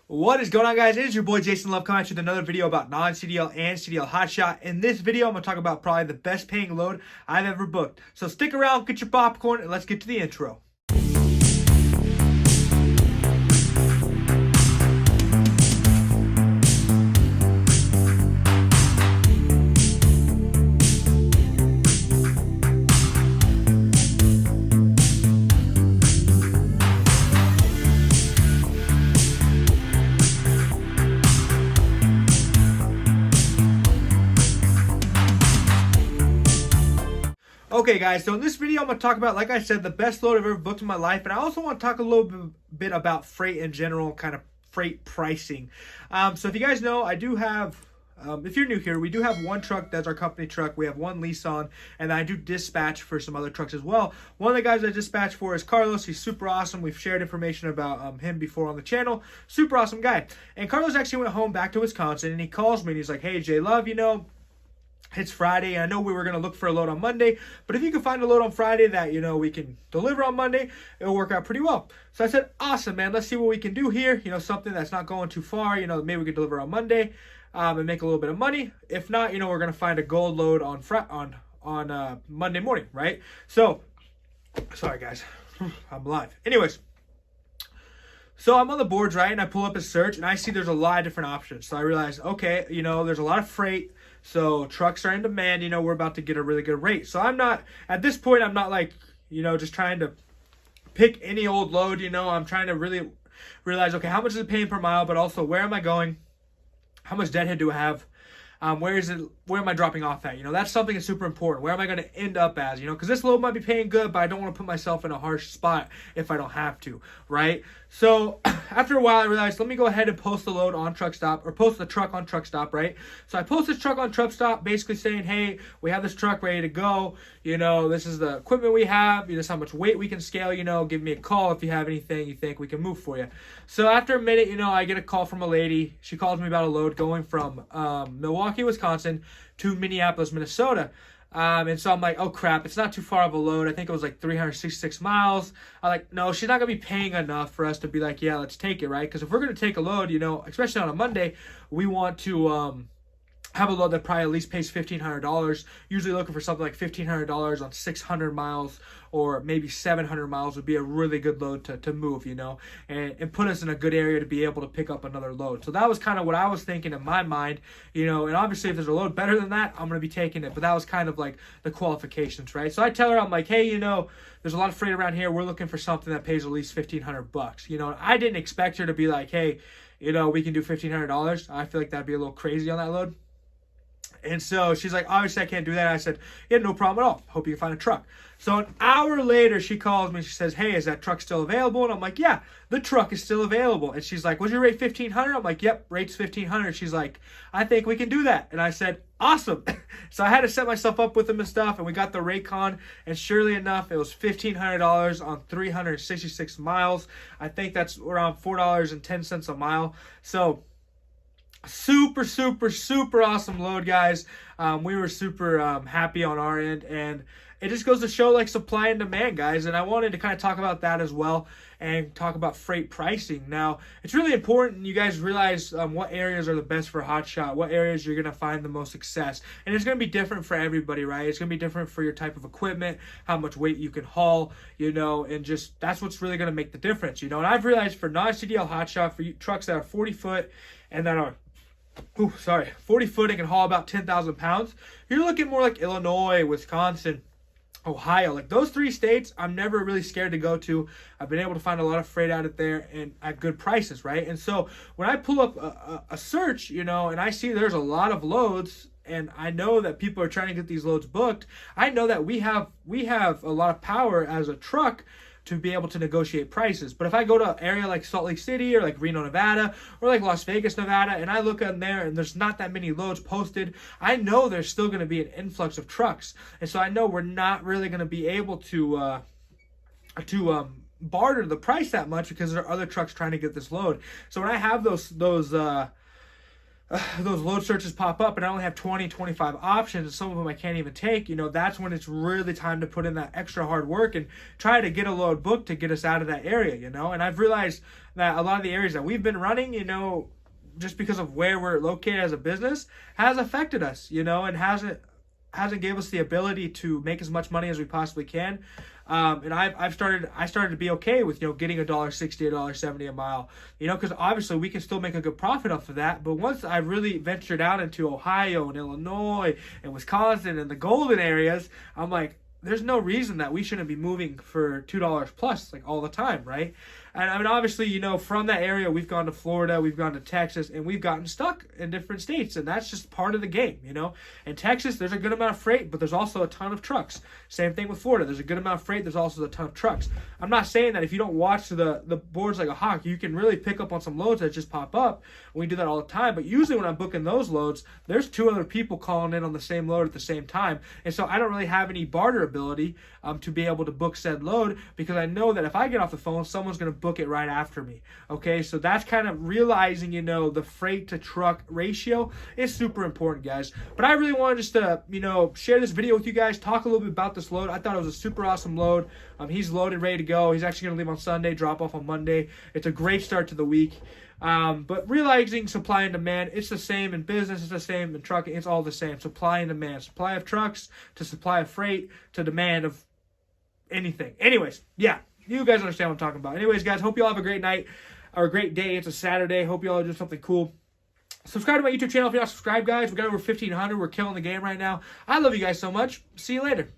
What is going on, guys? It is your boy Jason Love coming at you with another video about non-CDL and CDL Hotshot. In this video, I'm going to talk about probably the best paying load I've ever booked. So stick around, get your popcorn, and let's get to the intro. Okay, guys, so in this video, I'm going to talk about, like I said, the best load I've ever booked in my life. And I also want to talk a little bit about freight in general, kind of freight pricing. So if you guys know, I do have, if you're new here, we do have one truck that's our company truck. We have one lease on, and I do dispatch for some other trucks as well. One of the guys I dispatch for is Carlos. He's super awesome. We've shared information about him before on the channel. Super awesome guy. And Carlos actually went home back to Wisconsin, and he calls me, and he's like, hey, J Love, it's Friday. I know we were going to look for a load on Monday, but if you can find a load on Friday that, we can deliver on Monday, it'll work out pretty well. So I said, awesome, man. Let's see what we can do here. Something that's not going too far. Maybe we could deliver on Monday and make a little bit of money. If not, we're going to find a gold load on Monday morning, right? So, sorry, guys. I'm live. Anyways. So I'm on the boards, right? And I pull up a search and I see there's a lot of different options. So I realized, okay, there's a lot of freight. So trucks are in demand, we're about to get a really good rate. So at this point, I'm not like, just trying to pick any old load, I'm trying to really realize, okay, how much is it paying per mile, but also where am I going? How much deadhead do I have? Where am I dropping off at? That's something that's super important. Where am I going to end up as, because this load might be paying good, but I don't want to put myself in a harsh spot if I don't have to, right? So after a while, I realized, let me go ahead and post the load on Truck Stop, or post the truck on Truck Stop, right? So I post this truck on Truck Stop, basically saying, hey, we have this truck ready to go. This is the equipment we have. This is how much weight we can scale. Give me a call if you have anything you think we can move for you. So after a minute, I get a call from a lady. She calls me about a load going from Milwaukee, Wisconsin to Minneapolis, Minnesota. And so I'm like, oh crap, it's not too far of a load. I think it was like 366 miles. I'm like, no, she's not going to be paying enough for us to be like, yeah, let's take it, right? Because if we're going to take a load, especially on a Monday, we want to have a load that probably at least pays $1,500. Usually looking for something like $1,500 on 600 miles or maybe 700 miles would be a really good load to move, and put us in a good area to be able to pick up another load. So that was kind of what I was thinking in my mind, and obviously if there's a load better than that, I'm going to be taking it. But that was kind of like the qualifications, right? So I tell her, I'm like, hey, there's a lot of freight around here. We're looking for something that pays at least $1,500. I didn't expect her to be like, hey, we can do $1,500. I feel like that'd be a little crazy on that load. And so she's like, obviously I can't do that. I said, yeah, no problem at all. Hope you can find a truck. So an hour later, she calls me. She says, hey, is that truck still available? And I'm like, yeah, the truck is still available. And she's like, was your rate $1,500? I'm like, yep, rate's $1,500. She's like, I think we can do that. And I said, awesome. So I had to set myself up with them and stuff. And we got the Raycon. And surely enough, it was $1,500 on 366 miles. I think that's around $4.10 a mile. So super awesome load, guys. We were super happy on our end, and it just goes to show like supply and demand, guys. And I wanted to kind of talk about that as well and talk about freight pricing. Now, it's really important you guys realize what areas are the best for Hotshot, what areas you're going to find the most success. And it's going to be different for everybody, right? It's going to be different for your type of equipment, how much weight you can haul, and just that's what's really going to make the difference, And I've realized for non-CDL Hotshot, for trucks that are 40 foot and that are 40 foot and can haul about 10,000 pounds. You're looking more like Illinois, Wisconsin, Ohio. Like those three states, I'm never really scared to go to. I've been able to find a lot of freight out of there and at good prices, right? And so when I pull up a search, and I see there's a lot of loads, and I know that people are trying to get these loads booked, I know that we have a lot of power as a truck to be able to negotiate prices. But if I go to an area like Salt Lake City or like Reno, Nevada, or like Las Vegas, Nevada, and I look in there and there's not that many loads posted, I know there's still going to be an influx of trucks. And so I know we're not really going to be able to barter the price that much because there are other trucks trying to get this load. So when I have those those load searches pop up and I only have 20, 25 options, and some of them I can't even take, that's when it's really time to put in that extra hard work and try to get a load booked to get us out of that area, and I've realized that a lot of the areas that we've been running, just because of where we're located as a business, has affected us, and hasn't gave us the ability to make as much money as we possibly can. And I started to be okay with, getting $1.60, $1.70 a mile, because obviously we can still make a good profit off of that. But once I really ventured out into Ohio and Illinois and Wisconsin and the golden areas, I'm like, there's no reason that we shouldn't be moving for $2 plus like all the time, right? And I mean, obviously, from that area, we've gone to Florida, we've gone to Texas, and we've gotten stuck in different states, and that's just part of the game, In Texas, there's a good amount of freight, but there's also a ton of trucks. Same thing with Florida. There's a good amount of freight, there's also a ton of trucks. I'm not saying that if you don't watch the boards like a hawk, you can really pick up on some loads that just pop up. We do that all the time, but usually when I'm booking those loads, there's 2 other people calling in on the same load at the same time, and so I don't really have any barter ability to be able to book said load, because I know that if I get off the phone, someone's going to book it right after me. Okay, so that's kind of realizing, the freight to truck ratio is super important, guys. But I really wanted just to, share this video with you guys, talk a little bit about this load. I thought it was a super awesome load. He's loaded, ready to go. He's actually going to leave on Sunday, drop off on Monday. It's a great start to the week. But realizing supply and demand, it's the same in business, it's the same in trucking, it's all the same. Supply and demand. Supply of trucks to supply of freight to demand of anything. Anyways, yeah, you guys understand what I'm talking about. Anyways, guys, hope you all have a great night or a great day. It's a Saturday. Hope you all are doing something cool. Subscribe to my YouTube channel if you're not subscribed, guys. We got over 1,500. We're killing the game right now. I love you guys so much. See you later.